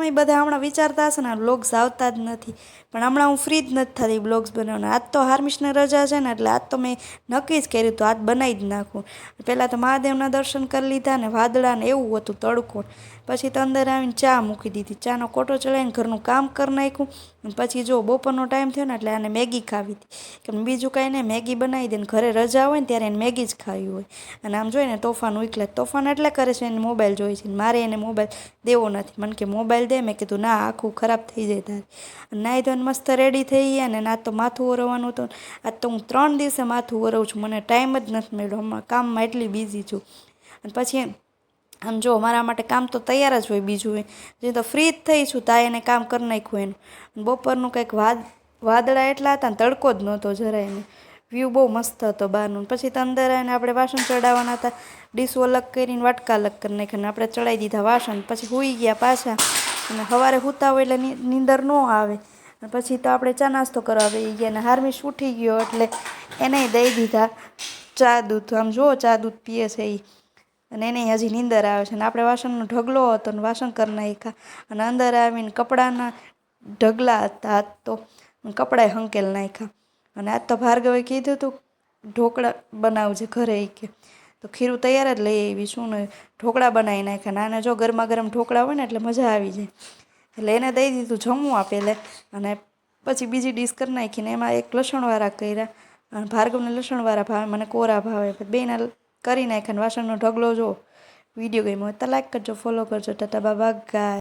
તમે બધા હમણાં વિચારતા હશે ને બ્લોગ્સ આવતા જ નથી, પણ હમણાં હું ફ્રી જ નથી થતી બ્લોગ્સ બનાવવાના. આજ તો હાર્મિશને રજા છે ને એટલે આજ તો મેં નક્કી જ કર્યું તો આજ બનાવી જ નાખું. પહેલાં તો મહાદેવના દર્શન કરી લીધા ને વાદળા ને એવું હતું તડકો. પછી તો અંદર આવીને ચા મૂકી દીધી, ચાનો કોટો ચડાવીને ઘરનું કામ કરી નાખ્યું. પછી જો બપોરનો ટાઈમ થયો ને એટલે આને મેગી ખાવી હતી કે બીજું કાંઈ નહીં, મેગી બનાવી દે ને ઘરે રજા હોય ને ત્યારે એને મેગી જ ખાવી હોય. અને આમ જોઈને તોફાન ઉકલે, તોફાન એટલે કરે છે એને મોબાઈલ જોઈએ છે. મારે એને મોબાઈલ દેવો નથી. મને કે મોબાઈલ દે, મેં કીધું ના આખું ખરાબ થઈ જાય તારે. નાહી ધોઈને મસ્ત રેડી થઈ ગયા ને ના તો માથું ઓરવવાનું હતું. આજ તો હું 3 દિવસે માથું ઓરવું છું, મને ટાઈમ જ નથી મળ્યો, હમણાં કામમાં એટલી બિઝી છું. અને પછી આમ જો મારા માટે કામ તો તૈયાર જ હોય, બીજું હોય જે તો ફ્રી જ થઈ છું તા એને કામ કરી નાખ્યું એનું. બપોરનું કંઈક વાદળા એટલા હતા ને તડકો જ નહોતો જરાય ને વ્યૂ બહુ મસ્ત હતો બહારનું. પછી તો અંદર આવીને આપણે વાસણ ચડાવવાના હતા, ડીશો અલગ કરીને વાટકા અલગ કરી નાખ્યા, આપણે ચડાવી દીધા વાસણ. પછી સૂઈ ગયા પાછા, અને સવારે સૂતા હોય એટલે નીંદર ન આવે. પછી તો આપણે ચા નાસ્તો કરવા બેસી ગયા, અને હાર્મિશ ઉઠી ગયો એટલે એને દઈ દીધા ચા દૂધ. આમ જુઓ ચા દૂધ પીએ છે એ, અને એને હજી નીંદર આવે છે. અને આપણે વાસણનો ઢગલો હતો ને વાસણ કરી નાખ્યા. અને અંદર આવીને કપડાના ઢગલા હતા આજ તો, કપડાએ હંકેલ નાખ્યા. અને આજ તો ભાર્ગવે કીધું હતું ઢોકળા બનાવજે ઘરે કે, તો ખીરું તૈયાર જ લઈ આવી શું ને ઢોકળા બનાવી નાખ્યા. નાને જો ગરમા ગરમ ઢોકળા હોય ને એટલે મજા આવી જાય, એટલે એને દઈ દીધું જમવા પહેલે. અને પછી બીજી ડીશ કરી નાખીને એમાં એક લસણવાળા કર્યા, અને ભાર્ગવને લસણવાળા ભાવે, મને કોરા ભાવે, બેને કરી નાખ્યા. વાસણનો ઢગલો જો. વિડીયો ગમ્યો હોય તો લાઈક કરજો, ફોલો કરજો. ટાટા બાય બાય ગાય.